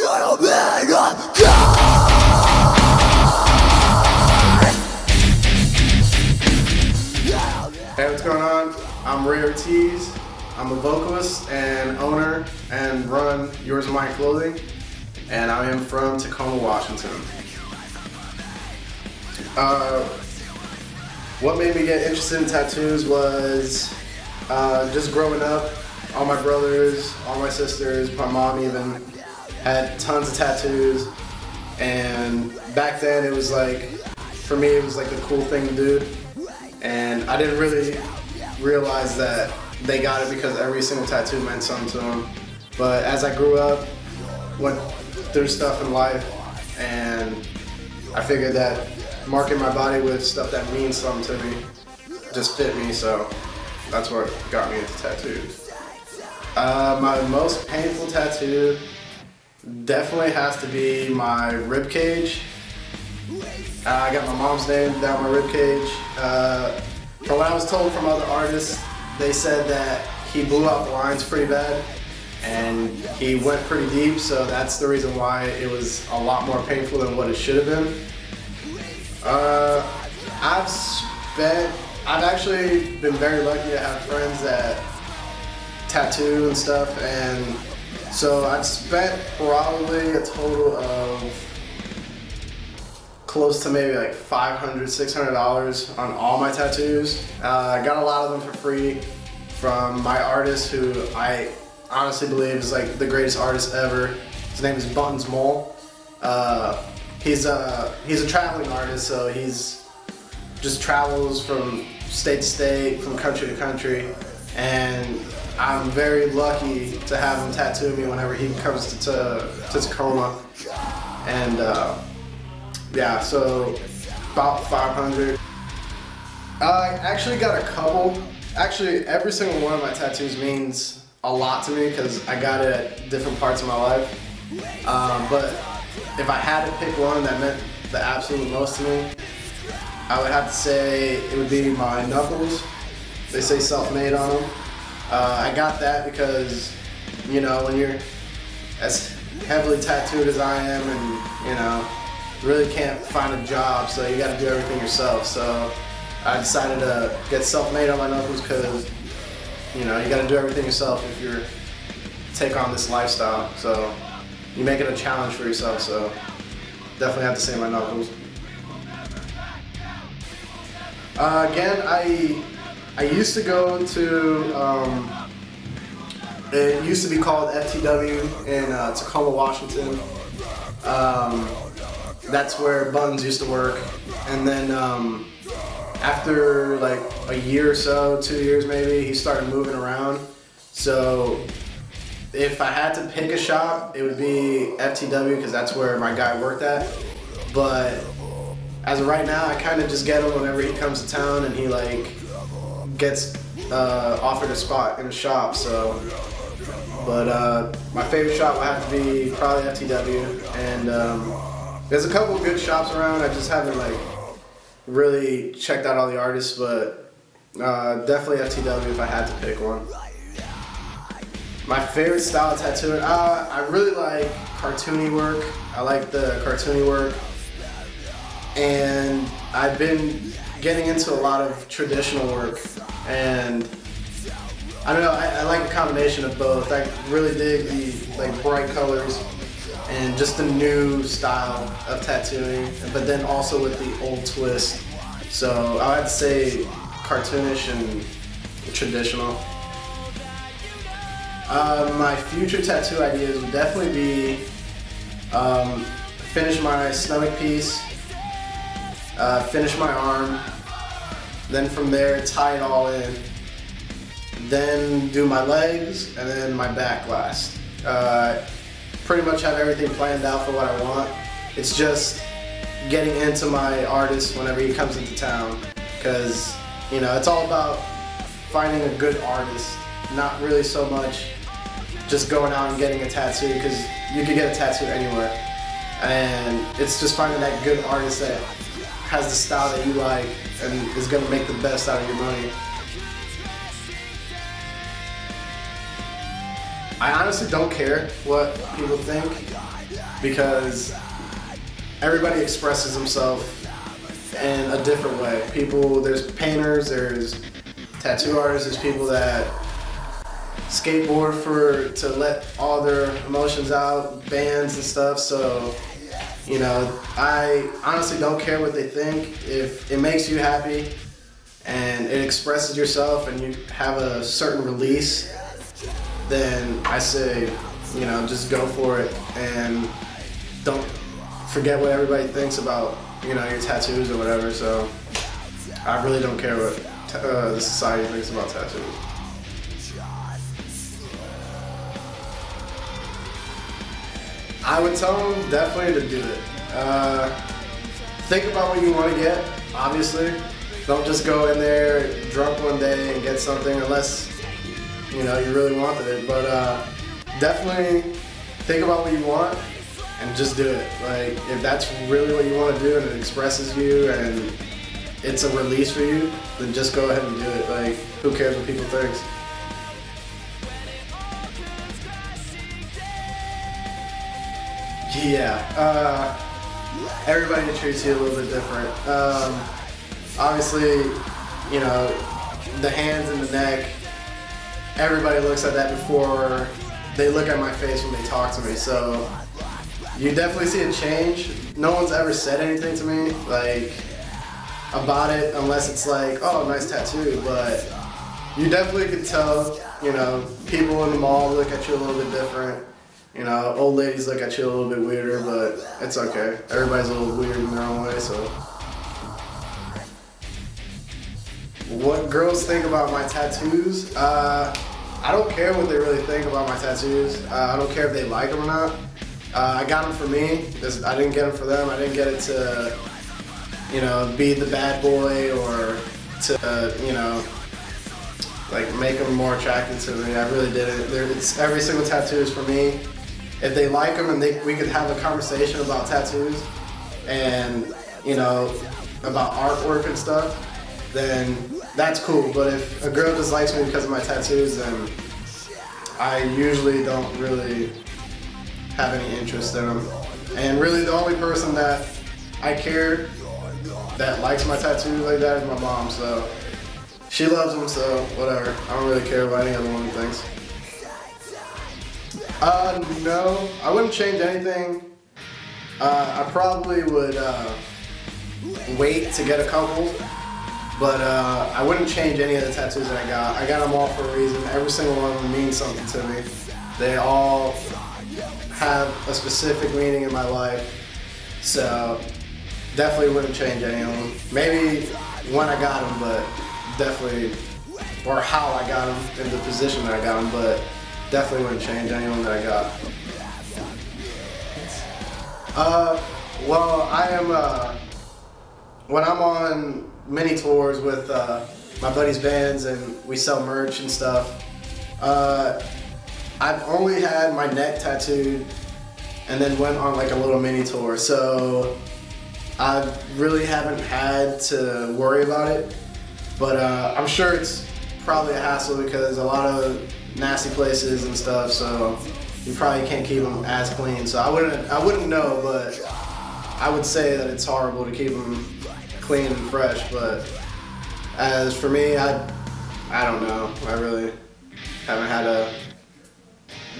Hey, what's going on? I'm Rey Ortiz. I'm a vocalist and owner and run Yours and Mine Clothing, and I am from Tacoma, Washington. What made me get interested in tattoos was just growing up. All my brothers, all my sisters, my mom even had tons of tattoos, and back then it was like, for me it was like the cool thing to do, and I didn't really realize that they got it because every single tattoo meant something to them. But as I grew up, went through stuff in life, and I figured that marking my body with stuff that means something to me just fit me, so that's what got me into tattoos. My most painful tattoo definitely has to be my rib cage. I got my mom's name down my rib cage. From what I was told from other artists, they said that he blew out the lines pretty bad and he went pretty deep, so that's the reason why it was a lot more painful than what it should have been. I've actually been very lucky to have friends that tattoo and stuff, and so I've spent probably a total of close to maybe like $500, $600 on all my tattoos. I got a lot of them for free from my artist, who I honestly believe is like the greatest artist ever. His name is Buttons Mole. He's a traveling artist, so he's just travels from state to state, from country to country, and I'm very lucky to have him tattoo me whenever he comes to Tacoma. And yeah, so about 500. I actually got a couple. Actually, every single one of my tattoos means a lot to me because I got it at different parts of my life. But if I had to pick one that meant the absolute most to me, I would have to say it would be my knuckles. They say self-made on them. I got that because, you know, when you're as heavily tattooed as I am, and, you know, really can't find a job, so you got to do everything yourself. So I decided to get self-made on my knuckles because, you know, you got to do everything yourself if you're take on this lifestyle. So you make it a challenge for yourself. So definitely have to say my knuckles. Again, I used to go to, it used to be called FTW in Tacoma, Washington. That's where Buttons used to work. And then after like a year or so, 2 years maybe, he started moving around. So if I had to pick a shop, it would be FTW because that's where my guy worked at. But as of right now, I kind of just get him whenever he comes to town and he like gets offered a spot in a shop. So, but my favorite shop would have to be probably FTW, and there's a couple of good shops around. I just haven't like really checked out all the artists, but definitely FTW if I had to pick one. My favorite style of tattooing, I really like cartoony work. I like the cartoony work. And I've been getting into a lot of traditional work, and I don't know, I like a combination of both. I really dig the like bright colors and just the new style of tattooing, but then also with the old twist. So I would have to say cartoonish and traditional. My future tattoo ideas would definitely be finish my stomach piece, finish my arm, then from there tie it all in, then do my legs, and then my back last. Pretty much have everything planned out for what I want. It's just getting into my artist whenever he comes into town, because, you know, it's all about finding a good artist, not really so much just going out and getting a tattoo, because you can get a tattoo anywhere. And it's just finding that good artist that has the style that you like and is going to make the best out of your money. I honestly don't care what people think. because everybody expresses themselves in a different way. There's painters, there's tattoo artists, there's people that skateboard to let all their emotions out, bands and stuff. So, you know, I honestly don't care what they think. If it makes you happy and it expresses yourself and you have a certain release, then I say, you know, just go for it and don't forget what everybody thinks about, you know, your tattoos or whatever. So I really don't care what the society thinks about tattoos. I would tell them definitely to do it. Think about what you want to get, obviously. Don't just go in there drunk one day and get something unless, you know, you really wanted it. But definitely think about what you want and just do it. Like, if that's really what you want to do and it expresses you and it's a release for you, then just go ahead and do it. Like, who cares what people think? Yeah, everybody treats you a little bit different. Obviously, you know, the hands and the neck, everybody looks at that before they look at my face when they talk to me. So you definitely see a change. No one's ever said anything to me, like, about it, unless it's like, oh, nice tattoo. But you definitely can tell, you know, people in the mall look at you a little bit different. You know, old ladies look at you a little bit weirder, but it's okay. Everybody's a little weird in their own way, so. What girls think about my tattoos? I don't care what they really think about my tattoos. I don't care if they like them or not. I got them for me. I didn't get them for them. I didn't get it to, you know, be the bad boy or to, you know, like make them more attractive to me. I really didn't. Every single tattoo is for me. If they like them and we could have a conversation about tattoos and, you know, about artwork and stuff, then that's cool. But if a girl just likes me because of my tattoos, then I usually don't really have any interest in them. And really the only person that I care that likes my tattoos like that is my mom. So she loves them, so whatever. I don't really care what any other woman thinks. No, I wouldn't change anything. I probably would wait to get a couple, but I wouldn't change any of the tattoos that I got. I got them all for a reason. Every single one of them means something to me. They all have a specific meaning in my life, so definitely wouldn't change any of them. Maybe when I got them, but definitely, or how I got them, in the position that I got them, but definitely wouldn't change anyone that I got. Well, I am, when I'm on mini tours with my buddies' bands and we sell merch and stuff, I've only had my neck tattooed and then went on like a little mini tour. So I really haven't had to worry about it, but I'm sure it's probably a hassle because a lot of nasty places and stuff, so you probably can't keep them as clean. So I wouldn't know, but I would say that it's horrible to keep them clean and fresh. But as for me, I don't know. I really haven't had to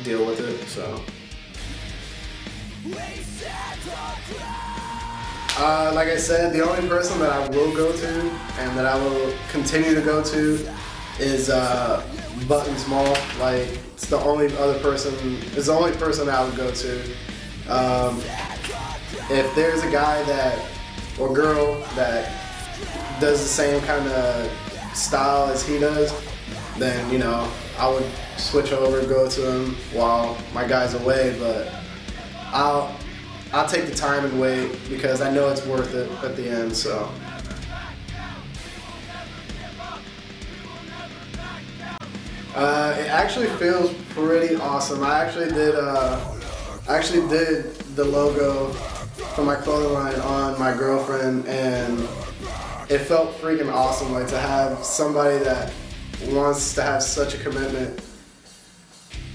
deal with it, so. Like I said, the only person that I will go to and that I will continue to go to is Buttons Mall. Like, it's the only person I would go to. If there's a guy or girl that does the same kind of style as he does, then, you know, I would switch over and go to him while my guy's away. But I'll take the time and wait because I know it's worth it at the end. So. It actually feels pretty awesome. I actually did the logo for my clothing line on my girlfriend, and it felt freaking awesome. Like, to have somebody that wants to have such a commitment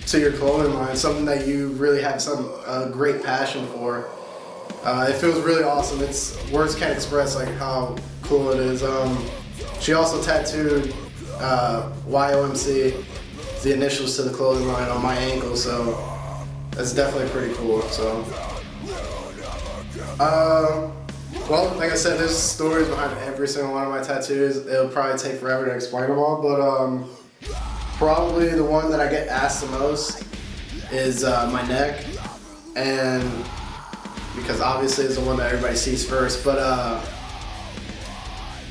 to your clothing line, something that you really have a great passion for. It feels really awesome. Words can't express like how cool it is. She also tattooed YOMC, the initials to the clothing line, on my ankle, so that's definitely pretty cool. So, well, like I said, there's stories behind every single one of my tattoos. It'll probably take forever to explain them all, but probably the one that I get asked the most is my neck, and because obviously it's the one that everybody sees first, but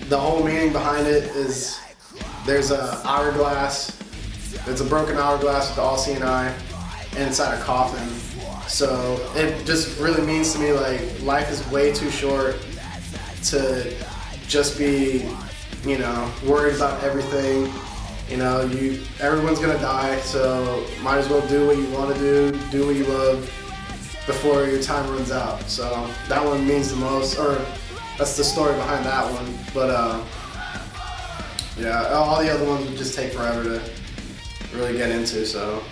the whole meaning behind it is there's a hourglass. It's a broken hourglass with the all-seeing eye inside a coffin. So it just really means to me like life is way too short to just be, you know, worried about everything. You know, everyone's gonna die, so might as well do what you want to do what you love before your time runs out. So that one means the most, or that's the story behind that one. But yeah, all the other ones would just take forever to really get into. So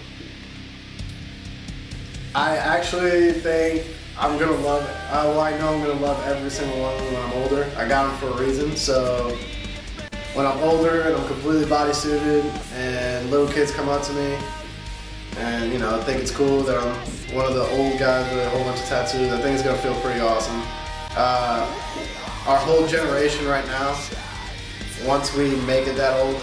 I actually think I'm gonna love, well, I know I'm gonna love every single one of them when I'm older. I got them for a reason. So when I'm older and I'm completely bodysuited and little kids come up to me and, you know, think it's cool that I'm one of the old guys with a whole bunch of tattoos, I think it's gonna feel pretty awesome. Our whole generation right now, once we make it that old,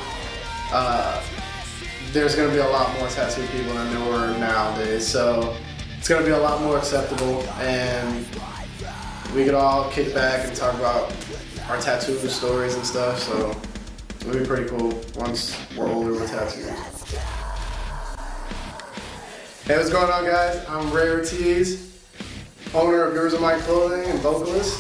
there's gonna be a lot more tattooed people than there were nowadays. So it's gonna be a lot more acceptable, and we could all kick back and talk about our tattoo stories and stuff. So it'll be pretty cool once we're older with tattoos. Hey, what's going on, guys? I'm Rey Ortiz, owner of Yours and My Clothing and vocalist.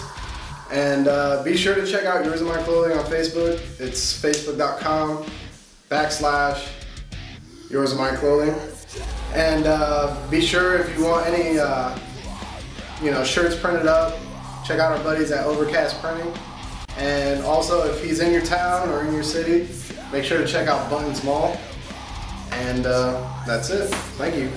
And be sure to check out Yours and My Clothing on Facebook. It's facebook.com/Yours and My Clothing. And be sure, if you want any you know, shirts printed up, check out our buddies at Overcast Printing. And also, if he's in your town or in your city, make sure to check out Buttons Mall. And that's it. Thank you.